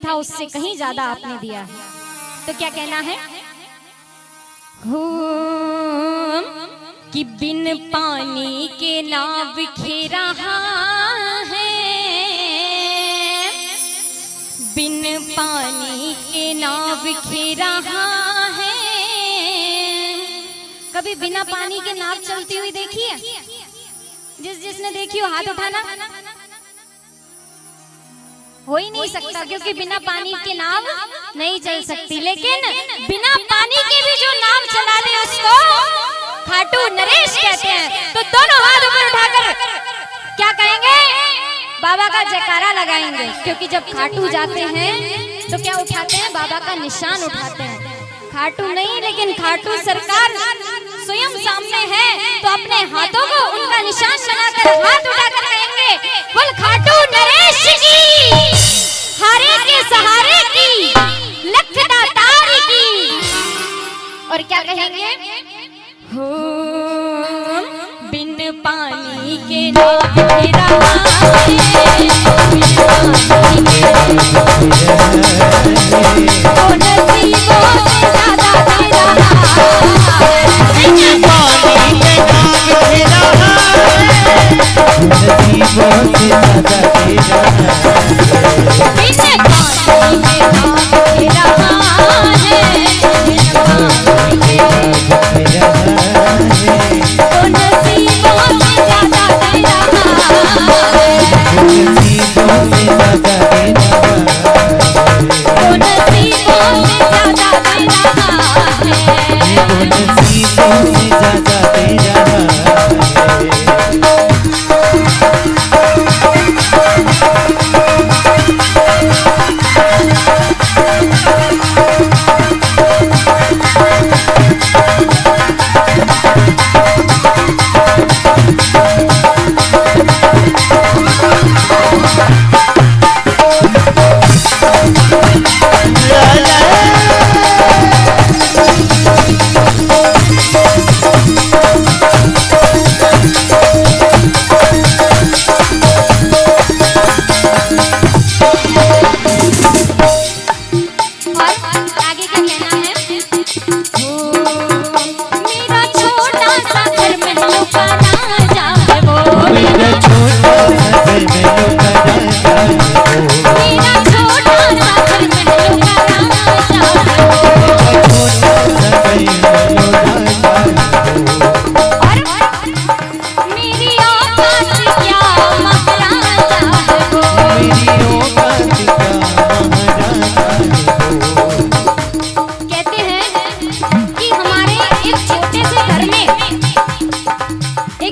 था उससे कहीं ज्यादा आपने दिया है। तो क्या कहना है? हो कि बिन पानी के नाव खे रहा है, बिन पानी के नाव खे रहा है। कभी बिना पानी के नाव चलती हुई देखी है? जिसने देखी हो हाथ उठाना। हो ही नहीं सकता, क्योंकि बिना पानी के नाव नहीं चल सकती। लेकिन बिना पानी के भी जो नाव चला दे उसको खाटू नरेश कहते हैं। तो दोनों हाथ ऊपर उठाकर क्या कहेंगे? बाबा का जयकारा लगाएंगे। क्योंकि जब खाटू जाते हैं तो क्या उठाते हैं? बाबा का निशान उठाते हैं। खाटू नहीं, लेकिन खाटू सरकार स्वयं सामने है, तो अपने हाथों को उनका निशान बनाकर हाथ उठाकर कहेंगे, बोल खाटू नरेश की, हारे के सहारे की, लख दातार की। और क्या कहेंगे? हो बिन पानी के नाव खे रहा है, बिन पानी के ओ नसीबों से ज्यादा तेरा बिन पानी के नाव खे रहा है, नसीबों से ज्यादा तेरा बिन पानी के नाव खे रहा है, बिन पानी के ओ नसीबों से ज्यादा तेरा नसीबों से ज्यादा तेरा ओ नसीबों से ज्यादा तेरा है, ओ नसीबों से ज्यादा तेरा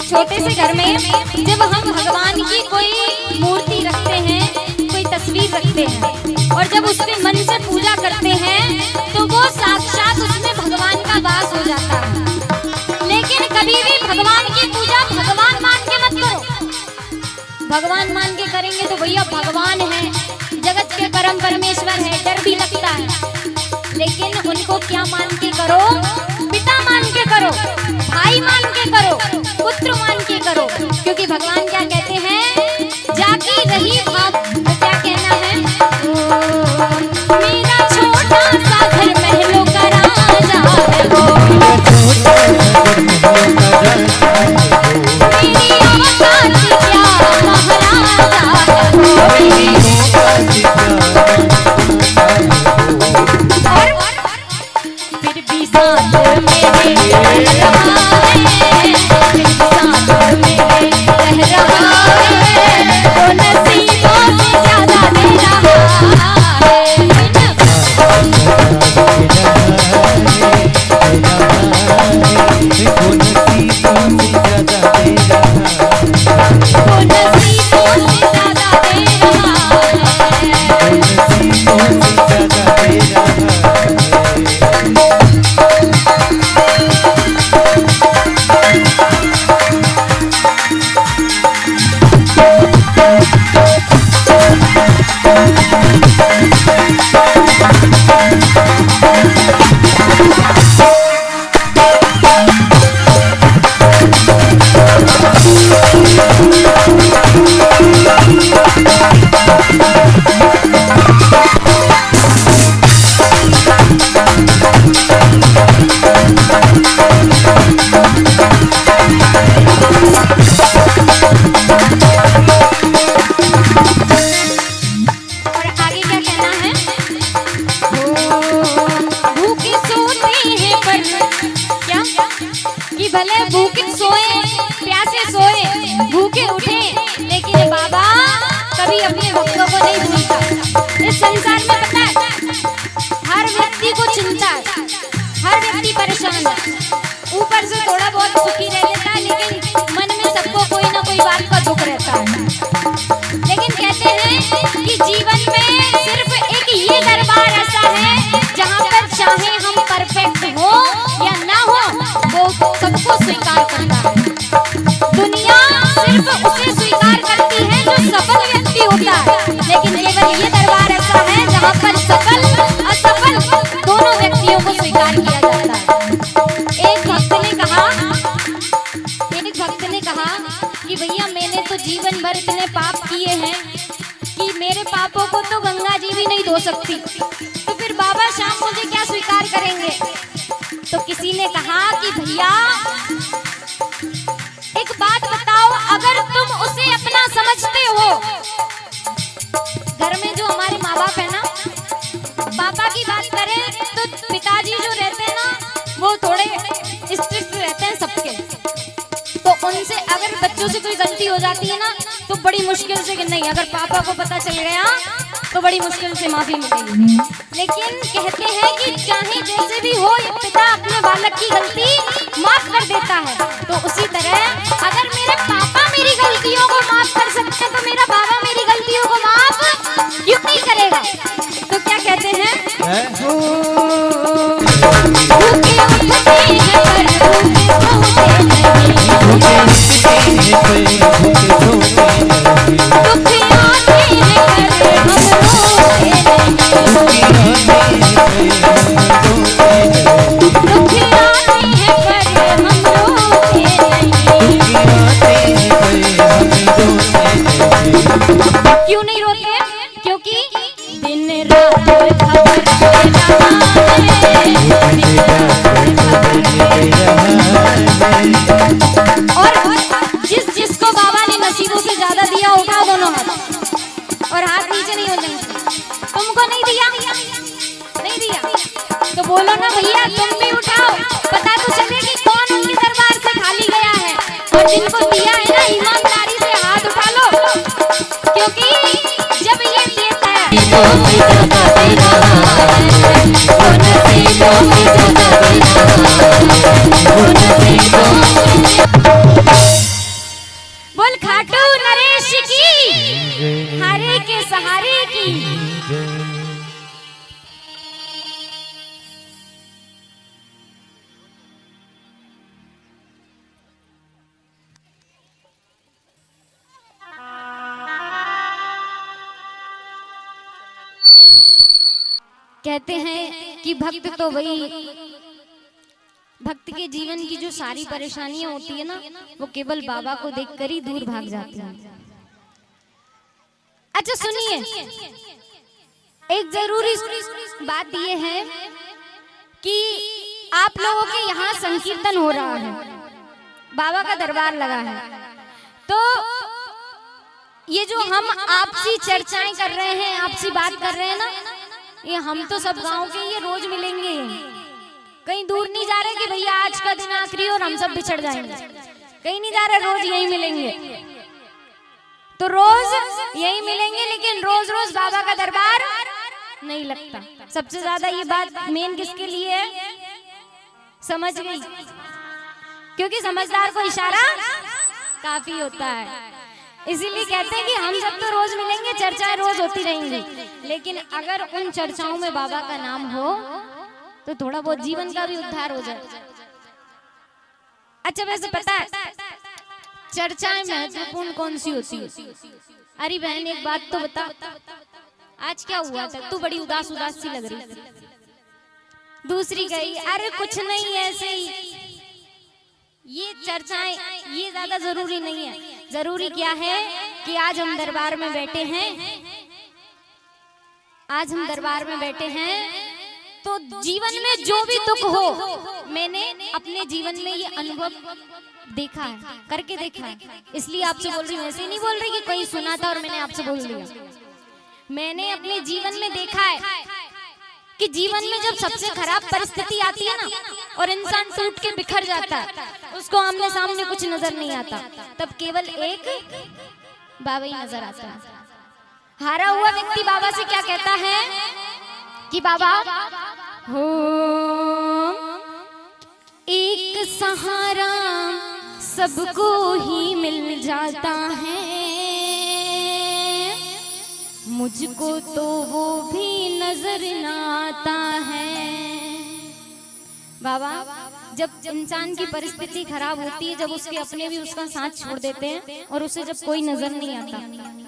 छोटे से घर में जब हम भगवान की कोई मूर्ति रखते हैं, कोई तस्वीर रखते हैं, और जब उसमें मन से पूजा करते हैं तो वो साक्षात उसमें भगवान का वास हो जाता है। लेकिन कभी भी भगवान की पूजा भगवान मान के मत करो। भगवान मान के करेंगे तो भैया भगवान है, जगत के परम परमेश्वर है, डर भी लगता है। लेकिन उनको क्या मान के करो? पिता मान के करो, भाई मान के करो, पुत्र मान के करो। क्योंकि भगवान क्या कहते हैं? जागी रही भाव। तो क्या कहना है? मेरा छोटा सा घर महलों का राजा है वो, मेरी औकात क्या महाराजा है वो, फिर भी साथ मेरे रह रहा है, फिर भी साथ मेरे रह रहा भूखे उठे, लेकिन बाबा कभी अपने भक्तों को नहीं भूलता। इस संसार में पता है हर व्यक्ति को चिंता है, हर व्यक्ति परेशान है, ऊपर से थोड़ा बहुत सुखी रह लेता है, लेकिन मन में सबको कोई ना कोई बात का दुख रहता है। लेकिन कहते हैं कि जीवन में सिर्फ एक ये दरबार ऐसा है जहाँ पर चाहे हम परफेक्ट हो या ना हो, वो सबको स्वीकार करता है। दुनिया सिर्फ उसे स्वीकार करती है जो सफल व्यक्ति होता है, लेकिन केवल ये दरबार ऐसा है जहाँ पर सफल असफल दोनों व्यक्तियों को स्वीकार किया जाता है। एक भक्त ने कहा कि भैया मैंने तो जीवन भर इतने पाप किए हैं कि मेरे पापों को तो गंगा जी भी नहीं धो सकती, तो फिर बाबा शाम मुझे क्या स्वीकार करेंगे। तो किसी ने कहा कि भैया एक बात बताओ, अगर तुम उसे अपना समझते हो, घर में जो हमारे माँ बाप है ना, पापा की बात करें तो पिताजी जो रहते हैं ना वो थोड़े स्ट्रिक्ट रहते हैं सबके, तो उनसे अगर बच्चों से कोई गलती हो जाती है ना तो बड़ी मुश्किल से, नहीं अगर पापा को पता चल गया तो बड़ी मुश्किल से माफी मिलेगी। लेकिन कहते हैं कि चाहे जैसे भी हो ये पिता अपने बालक की गलती माफ कर देता है, तो उसी तरह अगर मेरे पापा मेरी गलतियों को माफ कर सकते हैं तो मेरा बाबा मेरी गलतियों को माफ क्यों नहीं करेगा। तो क्या कहते हैं, भूखे उठते हैं पर भूखे सोते नहीं, दुख आते हैं पर हम रोते नहीं, दुख आते हैं पर हम रोते नहीं। क्यों नहीं रोते? क्योंकि दिन रात खबर दे रहा है, और जिसको बाबा ने नसीबों से ज्यादा दिया उठाओ दोनों हाथ, और हाथ नीचे नहीं होने। तुमको नहीं दिया, नहीं दिया तो बोलो ना भैया तुम भी उठाओ, पता तो चले कि कौन उनके दरबार से खाली गया है। और जिनको दिया है ना ईमानदारी से हाथ उठा लो, क्योंकि जब ये देता है बोल खाटू नरेश की, हरे के सहारे की। कहते हैं कि भक्त तो वही, भक्त के जीवन की जो सारी परेशानियां होती है ना वो केवल बाबा को देखकर ही दूर भाग जाती हैं। अच्छा सुनिए, एक जरूरी बात ये है कि आप लोगों के यहाँ संकीर्तन हो रहा है, बाबा का दरबार लगा है, तो ये जो हम आपसी चर्चाएं कर रहे हैं, आपसी बात कर रहे हैं ना, ये हम तो सब गांव के ये रोज मिलेंगे, कहीं दूर नहीं जा रहे कि भैया आज का दिन आखिरी और हम सब बिछड़ जाएंगे, कहीं नहीं जा रहे, रोज यही मिलेंगे। तो रोज यही मिलेंगे, लेकिन रोज रोज बाबा का दरबार नहीं लगता। सबसे ज्यादा ये बात मेन किसके लिए है, समझ गई, क्योंकि समझदार को इशारा काफी होता है। इसीलिए कहते हैं कि हम सब तो रोज मिलेंगे, चर्चाएं रोज होती रहेंगी, लेकिन अगर उन चर्चाओं में बाबा का नाम हो तो थोड़ा बहुत जीवन का भी उद्धार हो जाए। अच्छा वैसे पता है चर्चाएं महत्वपूर्ण कौन सी होती है? अरे बहन एक बात तो बता, आज क्या हुआ था, तू बड़ी उदास उदास सी लग रही। दूसरी गई, अरे कुछ नहीं ऐसे ही। ये चर्चाएं ये ज्यादा जरूरी नहीं है, जरूरी क्या है कि आज हम दरबार में बैठे हैं, आज हम दरबार में बैठे हैं तो जीवन में जो भी दुख हो, मैंने अपने जीवन में ये अनुभव देखा है, करके देखा है, इसलिए आपसे बोल रही हूँ। ऐसे नहीं बोल रही कि कोई सुना था और मैंने आपसे बोल दिया। मैंने अपने जीवन में देखा है कि जीवन में जब सबसे खराब परिस्थिति आती है ना और इंसान टूट के बिखर जाता है, उसको आमने सामने कुछ नजर नहीं आता, तब केवल एक बाबा ही नजर आता है। हारा हुआ व्यक्ति बाबा से क्या कहता है कि बाबा हो एक सहारा सबको ही मिल जाता है, मुझको तो वो भी नजर ना आता है। बाबा जब इंसान की परिस्थिति खराब होती है, जब उसके अपने भी उसका साथ छोड़ देते हैं और उसे जब कोई नजर नहीं आता,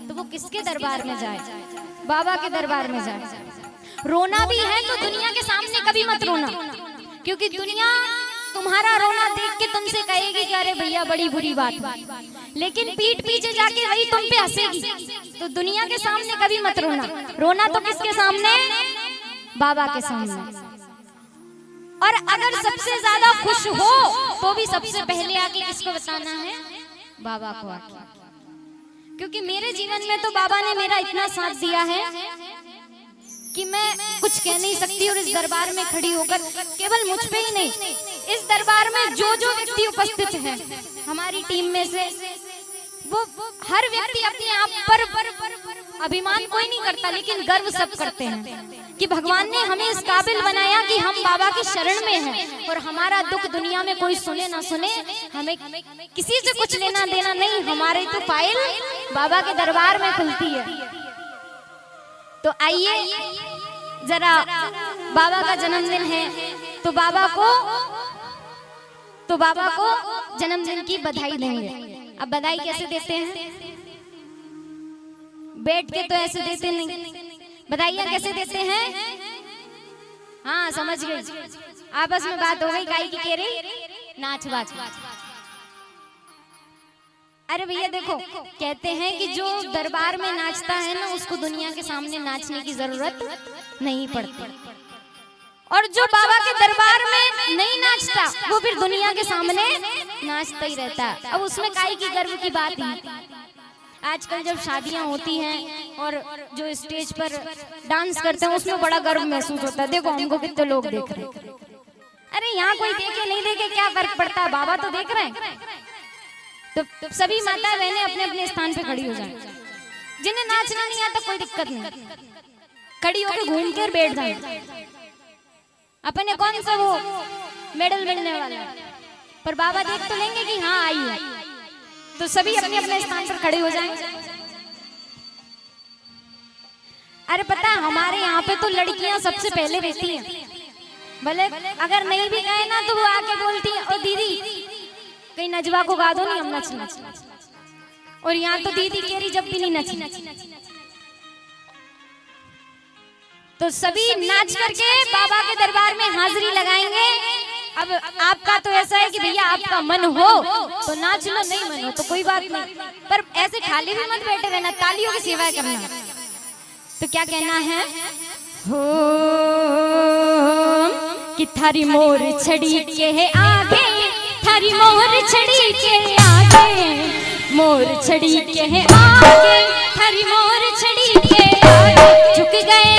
तो वो किसके दरबार में जाए? बाबा के दरबार में जाए। रोना भी है तो दुनिया के सामने कभी मत रोना, क्योंकि दुनिया तुम्हारा रोना देख के तुमसे कहेगी कि अरे भैया बड़ी बुरी बात, लेकिन पीठ पीछे जाके वही तुम पे हंसेगी। तो दुनिया के सामने कभी मत रोना, रोना तो किसके सामने? बाबा के सामने। और अगर सबसे ज्यादा खुश हो तो भी सबसे पहले आके किसको बताना है? बाबा को आके, क्योंकि मेरे जीवन में तो बाबा ने मेरा इतना साथ दिया है कि मैं कुछ कह नहीं सकती। और इस दरबार में खड़ी होकर केवल मुझ पे ही नहीं, इस दरबार में जो जो व्यक्ति उपस्थित है हमारी टीम में से, वो हर व्यक्ति अपने आप पर अभिमान कोई नहीं करता, लेकिन गर्व सब करते हैं कि भगवान ने हमें इस काबिल बनाया कि हम बाबा की शरण में हैं और हमारा दुख दुनिया में कोई सुने ना सुने, हमें किसी से कुछ लेना देना नहीं, हमारी तो फाइल बाबा के दरबार में खुलती है। तो आइए जरा, बाबा का जन्मदिन है तो बाबा को जन्मदिन की बधाई देंगे। अब बधाई कैसे देते हैं? बैठ के तो ऐसे देते नहीं, बधाइयाँ कैसे देते हैं? हाँ समझ गए, आपस में बात हो गई, गाय की कह रही नाच बाज। अरे भैया देखो, कहते हैं कि जो दरबार में नाचता है ना, उसको दुनिया के सामने नाचने की जरूरत नहीं पड़ती, और जो बाबा के दरबार में नहीं नाचता वो फिर दुनिया के सामने नाचता ही रहता है। अब उसमें काहे की गर्व की बात ही? आजकल जब शादियां होती हैं और जो स्टेज पर डांस करते हैं उसमें बड़ा गर्व महसूस होता है, देखो हमको कितने लोग देख रहे हैं। अरे यहाँ कोई देखे नहीं देखे क्या फर्क पड़ता है, बाबा तो देख रहे हैं। तो सभी माता बहनें अपने अपने स्थान पे खड़ी हो जाएं। जिन्हें नाचना नहीं आता कोई दिक्कत नहीं, खड़ी होकर घूम कर बैठ जाए। अपने कौन सा वो मेडल मिलने वाला, पर बाबा देख तो लेंगे कि हाँ आई है। तो सभी अपने अपने स्थान पर खड़े हो जाएं। अरे पता है हमारे यहाँ पे तो लड़कियां सबसे पहले रहती हैं, भले अगर नहीं भी गए ना तो वो आके बोलती है ओ दीदी कहीं नजवा को गा दो, नहीं हम नचना। और यहाँ तो दीदी कह रही जब भी नहीं नची। तो सभी नाच करके बाबा के दरबार में हाजिरी लगाएंगे। अब आपका तो ऐसा है कि भैया आपका मन हो तो नाच लो, नहीं मन हो तो कोई बात नहीं, पर ऐसे खाली भी मत बैठे रहना, तालियों की सेवा करना। तो क्या कहना है? हो कि थारी मोर छड़ी के है आगे, थारी मोर छड़ी के आगे, मोर छड़ी के है आगे, थारी मोर छड़ी के आगे। झुक गए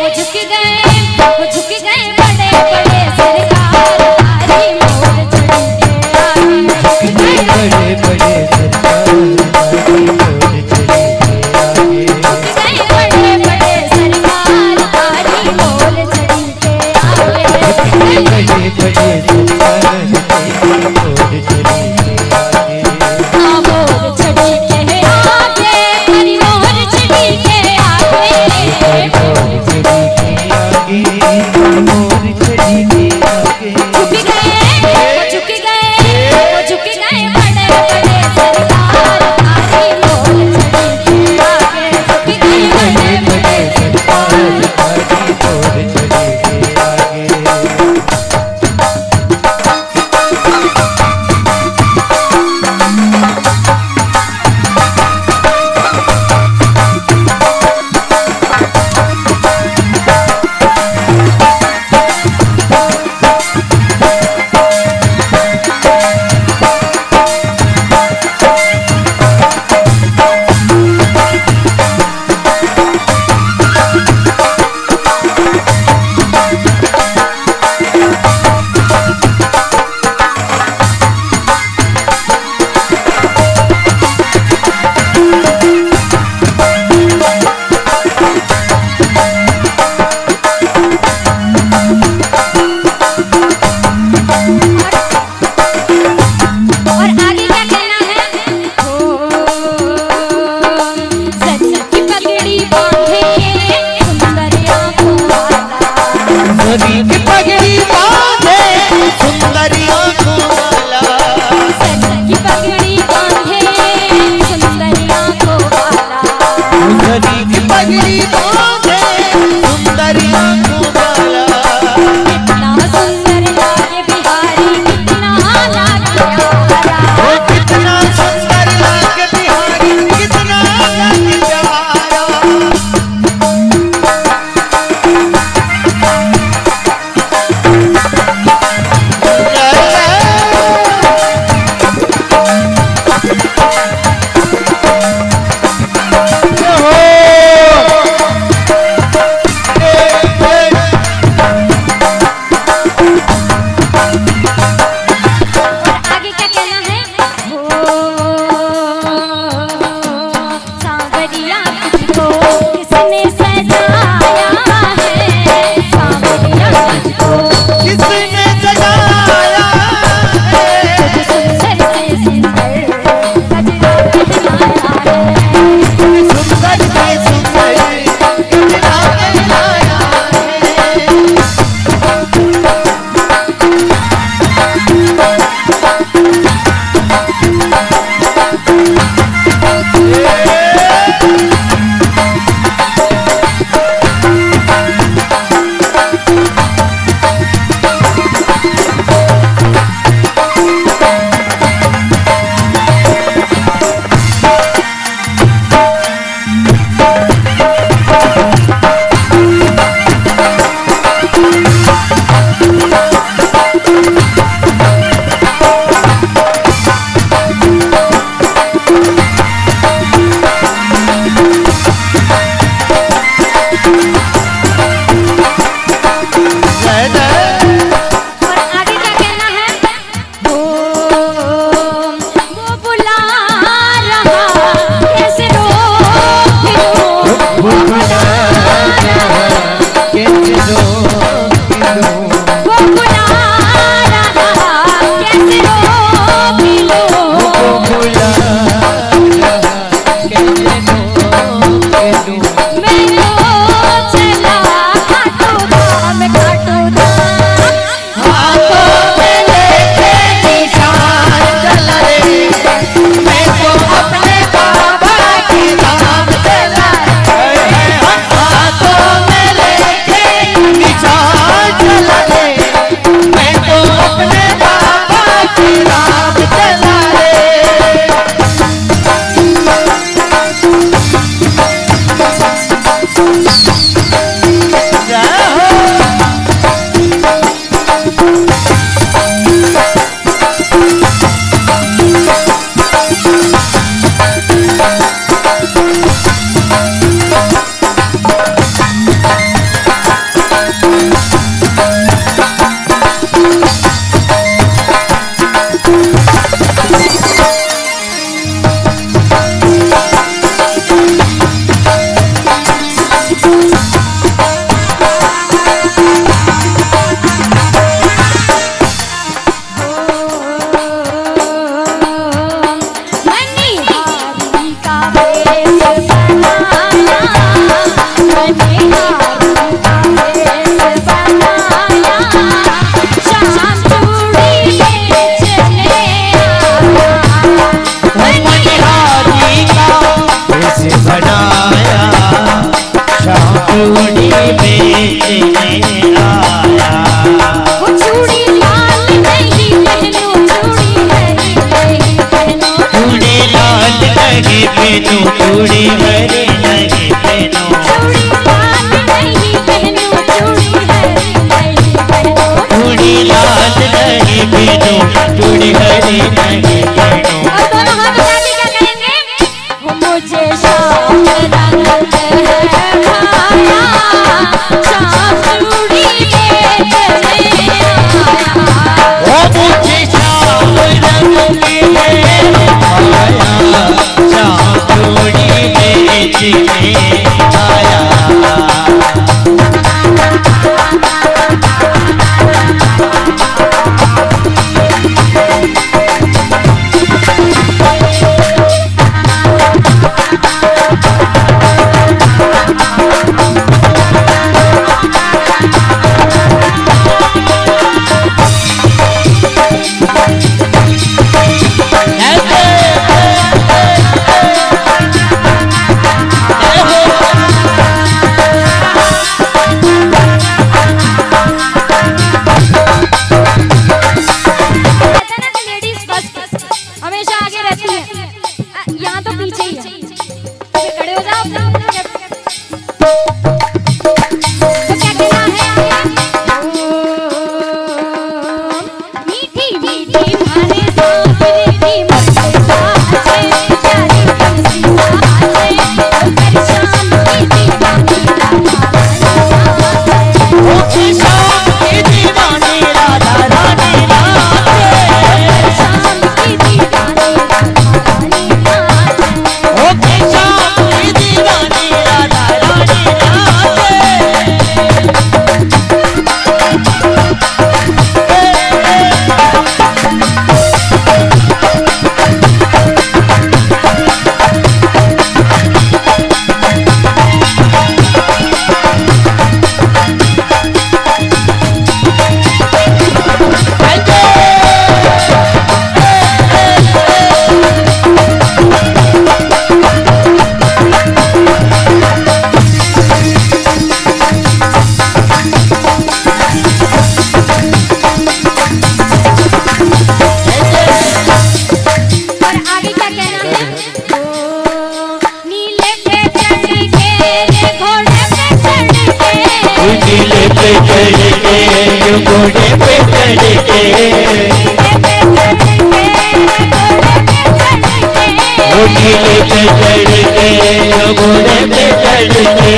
वो झुक गए वो झुक गए बड़े बड़े सरकार, थारी मोर छड़ी के आगे। बड़े बड़े सरकार, थारी मोर छड़ी के आगे। बड़े बड़े सरकार, थारी मोर छड़ी के आगे। बड़े बड़े सरकार, थारी मोर छड़ी के आगे। हाँ मोर छड़ी के है आगे, थारी मोर छड़ी के आगे। मोर छड़ी के आगे, मोर छड़ी के आगे। झुक गए वो झुक गए बड़े बड़े सरकार, थारी मोर छड़ी के आगे। झुक गए बड़े बड़े सरकार, थारी मोर छड़ी के आगे। बेचने आया। वो चूड़ी लाल नहीं पहनो, चूड़ी हरी नहीं पहनो, चूड़ी लाल लगे पहनो, चूड़ी हरी लगे पहनो। चूड़ी लाल नहीं पहनो, चूड़ी हरी नहीं पहनो। चूड़ी लाल लगे पहनो, चूड़ी हरी लगे पहनो। और दोनों हाथ उठा के क्या कहेंगे? वो मुझे शाम रंगत है भाया, शाम चूड़ी बेचने आया। ओ मुझे श्याम रंग में आया, श्याम चूड़ी बेचने आया। हमेशा आगे रहती है, यहाँ तो पीछे ही है। फिर खड़े हो जाओ। तो क्या कहना है आगे? मीठी मीठी मारे सांवरे की मस्ता है, प्यारी तुलसी है, परेशान की दीवानी राधा रानी। ओ श्याम की दीवानी राधा रानी नाचे। शाम की दीवानी राधा रानी नाचे। ओ श्याम की दीवानी राधा रानी नाचे। और आगे क्या कहना है? नीले पे चढ़ के रे घोड़े पे चढ़ के, नीले पे चढ़ के घोड़े पे चढ़ के, नीले पे चढ़ के रे घोड़े पे चढ़ के, नीले पे चढ़ के घोड़े पे चढ़ के।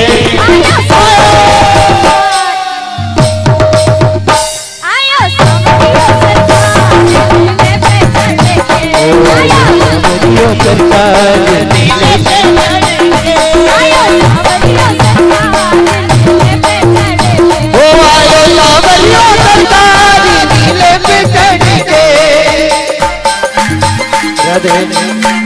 आया सावरियो सरकार नीले पे चढ़ के, आया सावरियो सरकार नीले पे चढ़ के। आया सावरियो सरकार नीले पे चढ़ के। ओ आयो सावरियो सरकार नीले पे चढ़ के। राधे जय हो।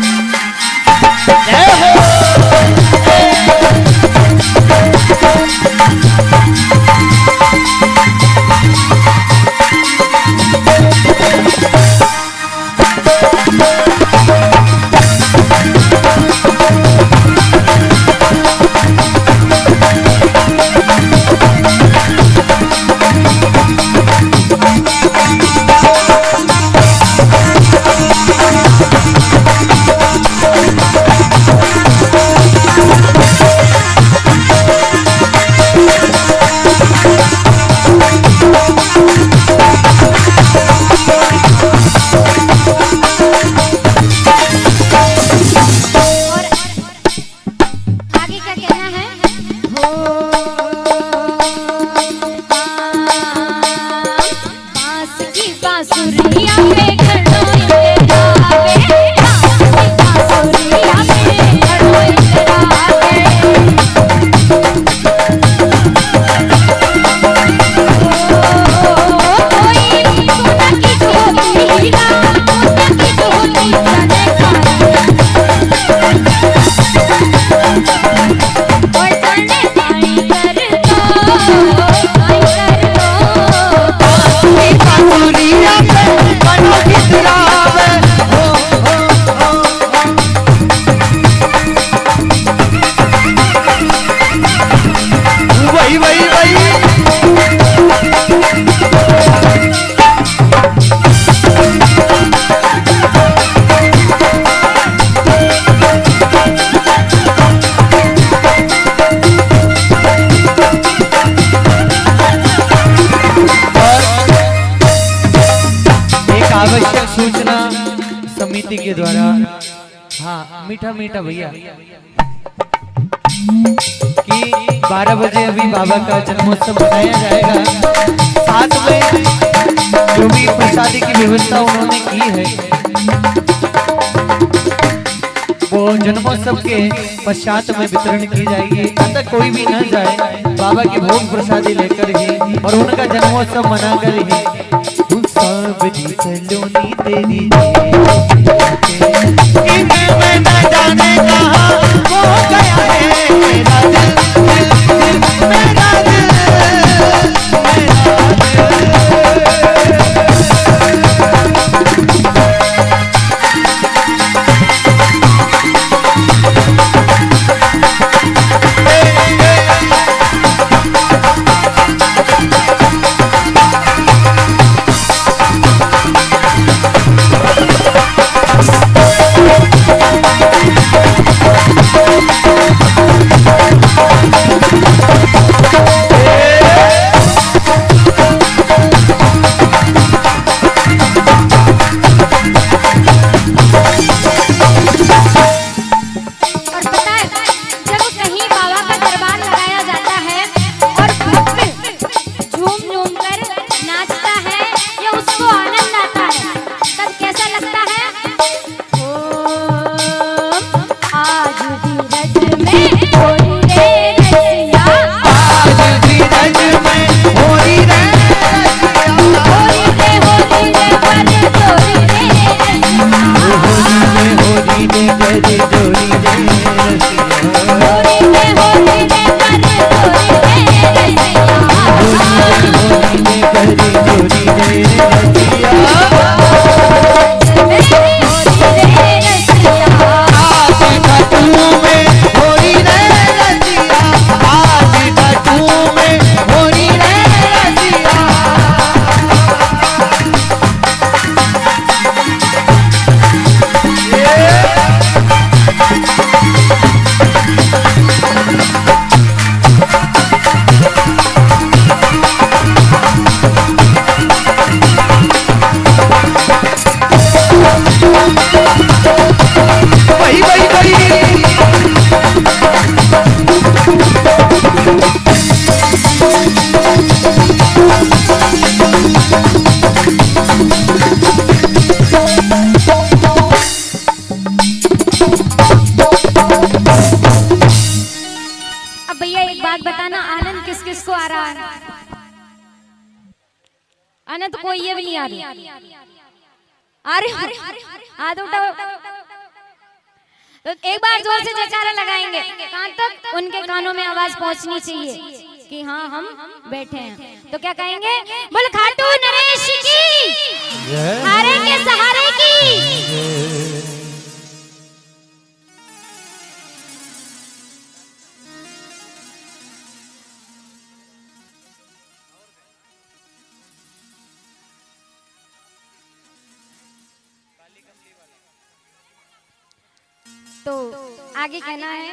सूचना समिति के द्वारा, हाँ मीठा मीठा भैया, कि 12 बजे अभी बाबा का जन्मोत्सव मनाया जाएगा। साथ में जो भी प्रसादी की व्यवस्था उन्होंने की है, वो जन्मोत्सव के पश्चात में वितरण की जाएगी। अंदर कोई भी न जाए, बाबा की भोग प्रसादी लेकर ही और उनका जन्मोत्सव मनाकर ही सलोनी तेरी मैं न जाने कहाँ हो गया है मेरा दिल, मेरा दिल, आनंद कोई ये भी नहीं आ रही। अरे हाथ उठाओ तो एक बार जोर से जयकारा लगाएंगे, कहां तक उनके कानों में आवाज पहुंचनी चाहिए कि हाँ हम बैठे हैं। तो क्या कहेंगे? बोल खाटू नरेश की, हारे के सहारे की। तो आगे कहना है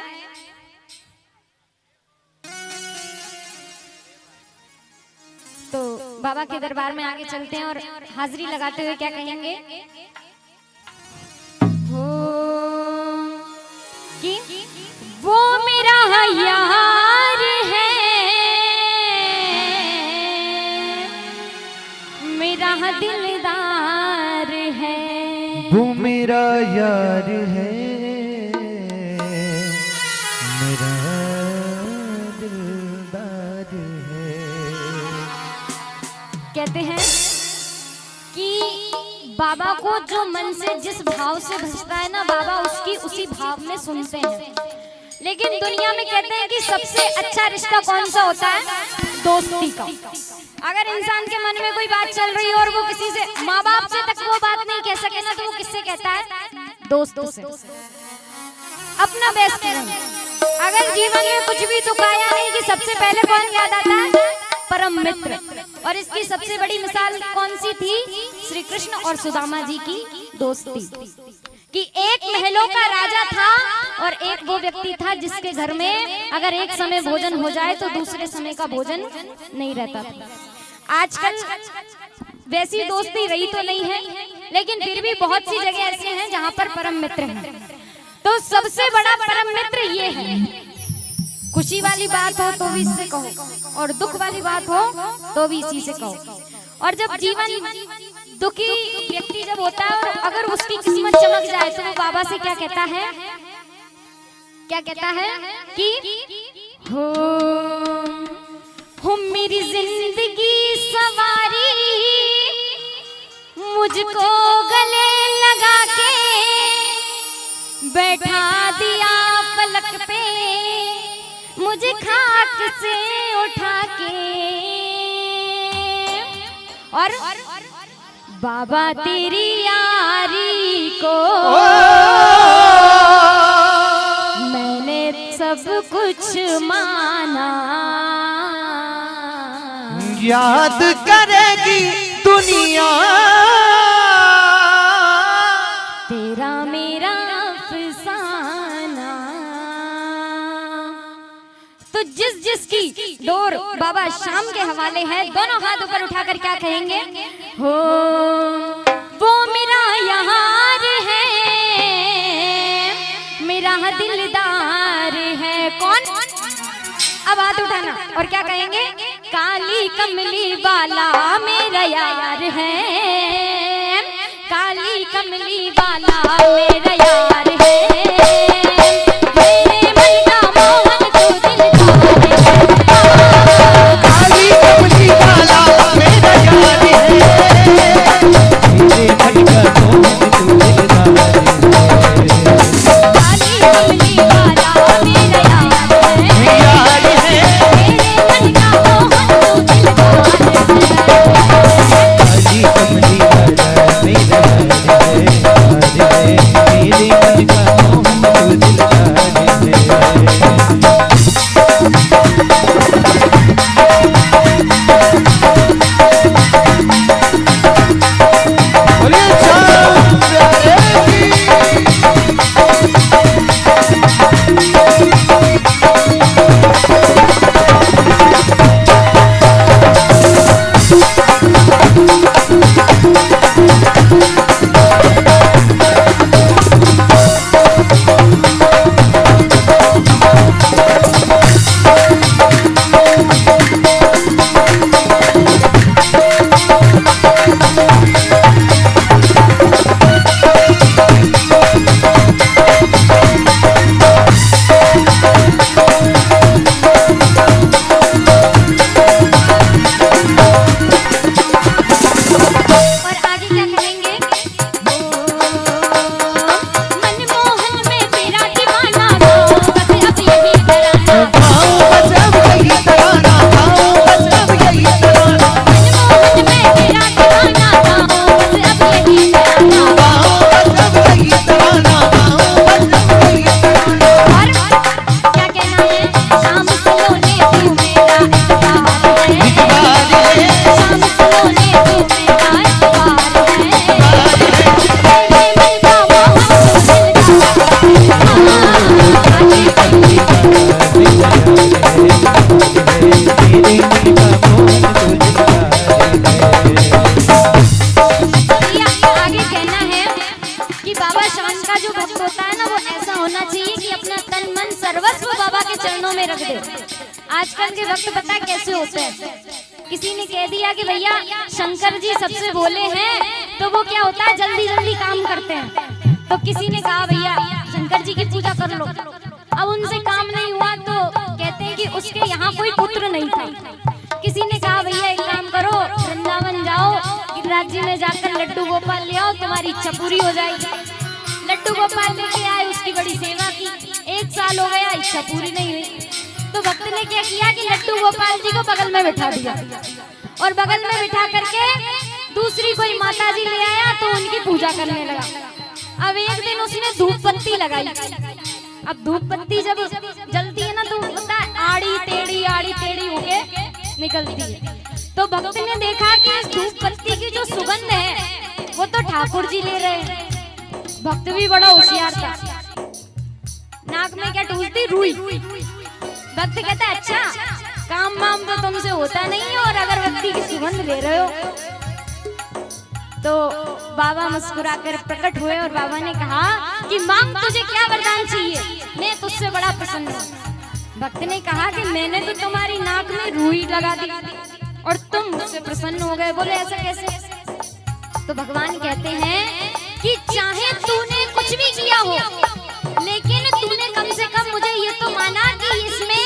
तो बाबा के दरबार में आगे चलते हैं और हाजिरी लगाते हुए क्या कहेंगे हो कि वो मेरा यार है, मेरा दिलदार है, वो मेरा यार है, मेरा दिलदार है। कहते हैं कि बाबा को जो मन से जिस भाव से भजता है ना, बाबा उसकी उसी भाव में सुनते हैं। लेकिन दुनिया में कहते हैं कि सबसे अच्छा रिश्ता कौन सा होता है? दोस्ती का। अगर इंसान के मन में कोई बात चल रही है और वो किसी से, माँ बाप से तक वो बात नहीं कह सके ना, तो वो किससे कहता है? दोस्तों से, अपना बेस्ट फ्रेंड। अगर जीवन में कुछ भी दुख आया नहीं कि सबसे पहले कौन याद आता है? परम मित्र। और इसकी सबसे बड़ी मिसाल कौन सी थी? श्री कृष्ण और सुदामा जी की दोस्ती, कि एक महलों का राजा था और एक वो व्यक्ति था जिसके घर में अगर एक समय भोजन हो जाए तो दूसरे समय का भोजन नहीं रहता था। आजकल वैसी दोस्ती रही तो नहीं है, लेकिन फिर भी बहुत सी जगह ऐसे हैं जहाँ पर परम मित्र हैं। तो सबसे बड़ा परम मित्र ये है। खुशी वाली बात हो तो भी इससे कहो, और दुख वाली बात हो तो भी इसी से कहो। और जब जीवन दुखी व्यक्ति जब होता है और अगर उसकी किस्मत चमक जाए तो वो बाबा से क्या कहता है, क्या कहता है कि हो मेरी जिंदगी सवारी, मुझको गले लगा के बैठा दिया पलक पे, मुझे खाक से उठा के। और बाबा तेरी यारी को मैंने सब कुछ माना, याद करेगी दुनिया तेरा मेरा अफसाना। तो जिस जिसकी डोर बाबा शाम के हवाले है, दोनों हाथ ऊपर उठाकर क्या कहेंगे, हो वो मेरा यार है, मेरा दिलदार है। कौन? अब हाथ उठाना और क्या कहेंगे, काली कमली वाला मेरा यार है, काली कमली वाला मेरा यार है, मेरे मन का मोहन तू दिलदार है, काली कमली वाला मेरा यार है, मेरे मन का मोहन तू दिलदार है, काली कमली वाला मेरा यार है, मेरे मन का मोहन तू दिलदार है, काली कमली वाला मेरा यार है, मेरे मन का मोहन तू दिलदार है। बोलिए शाम प्यारे की। और आगे क्या कहेंगे, मनमोहन में तेरा दीवाना गाओ, बस अब यही तराना, गाओ बस अब यही तराना, गाओ बस अब यही तराना, मनमोहन में तेरा दीवाना गाओ, बस अब यही तराना। गाओ बस अब यही तराना, गाओ बस अब यही तराना। और क्या कहना है, शाम सलोने तू मेरा इकबाल है, इकबाल है, शाम सलोने तू मेरा इकबाल है, मेरे मन का मोहन तू दिलदार है, काली कमली वाला मेरा यार है, मेरे मन का मोहन तू दिलदार है। ये आगे कहना है कि बाबा शाम का जो भक्त होता है ना, वो ऐसा होना चाहिए कि अपना तन मन सर्वस्व बाबा के चरणों में रख दे। आजकल के भक्त पता है कैसे होते हैं, किसी ने कह दिया कि भैया शंकर जी सबसे भोले हैं, तो वो क्या होता है जल्दी जल्दी काम करते हैं। तो किसी ने कहा भैया शंकर जी की पूजा कर लो, अब उनसे काम नहीं हुआ तो कहते हैं कि उसके यहाँ कोई पुत्र नहीं था। किसी ने कहा भैया एक काम करो, वृंदावन जाओ, गिरिराज जी में जाकर लड्डू गोपाल ले आओ, तुम्हारी इच्छा पूरी हो जाएगी। लड्डू गोपाल लेके आए, उसकी बड़ी सेवा की, 1 साल हो गया, इच्छा पूरी नहीं हुई। तो भक्त ने क्या किया कि लड्डू गोपाल जी को बगल में बिठा दिया, और बगल में बिठा करके दूसरी कोई माता जी ले आया तो उनकी पूजा करने लगा। अब एक दिन उसने धूप बत्ती लगाई। अब धूप बत्ती जब जलती है ना तो पता है आड़ी टेढ़ी होके निकलती है। तो भक्त ने देखा कि इस धूप बत्ती की जो सुगंध है वो तो ठाकुर जी ले रहे हैं। भक्त भी बड़ा होशियार था, नाक में क्या ठूसती, रुई। भक्त कहता है अच्छा काम वाम तो तुमसे होता नहीं है और अगरबत्ती की सुगंध ले रहे हो। तो बाबा मुस्कुराकर प्रकट हुए और बाबा ने कहा कि मांग, तुझे क्या वरदान चाहिए, मैं तुझसे बड़ा प्रसन्न हूँ। भक्त ने कहा कि मैंने तो तुम्हारी नाक में रुई लगा दी और तुम मुझसे प्रसन्न हो गए। बोले ऐसा कैसे? तो भगवान कहते हैं कि चाहे तूने कुछ भी किया हो, लेकिन तूने कम से कम मुझे ये तो माना कि इसमें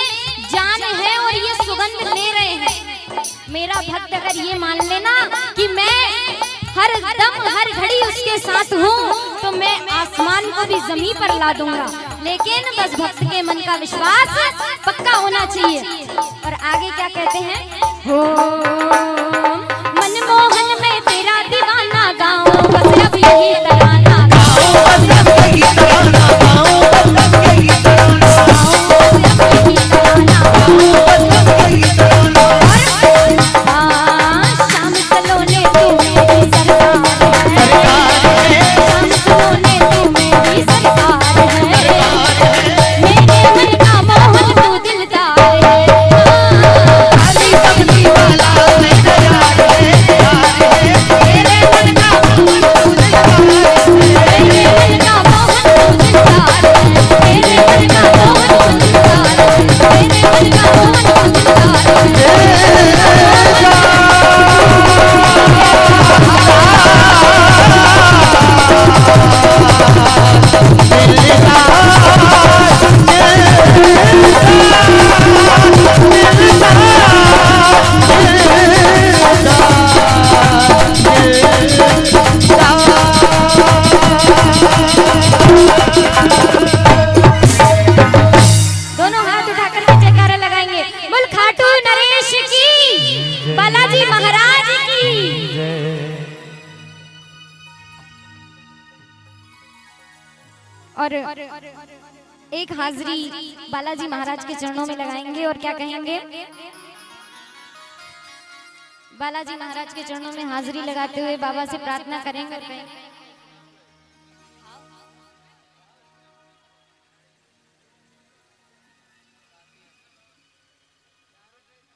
जान है और ये सुगंध ले रहे हैं। मेरा भक्त अगर ये मान लेना कि मैं हर दम हर घड़ी उसके साथ हूँ, तो मैं आसमान को भी जमीन पर ला दूंगा। लेकिन बस भक्त के मन का विश्वास पक्का होना चाहिए। और आगे क्या कहते हैं? हो मनमोहन में तेरा दीवाना गाऊं, बस अब यही तराना गाऊं, बस अब यही तराना गाऊं, बस अब यही तराना गाऊं, बस अब यही तराना गाऊं, बस अब यही तराना। शाम सलोने तू मेरी सरकार है, शाम सलोने तू मेरी सरकार है, मेरे मन का मोहन तू दिलदार है, खाली कमली वाला मैं तैयार है, मेरे मन का मोहन तू दिलदार है, मेरे मन का मोहन तू दिलदार है, मेरे मन का मोहन तू दिलदार है, मेरे मन का मोहन तू दिलदार बालाजी महाराज की। और एक हाजिरी बालाजी महाराज के चरणों में लगाएंगे और क्या कहेंगे? बालाजी महाराज के चरणों में हाजिरी लगाते हुए बाबा से प्रार्थना करेंगे।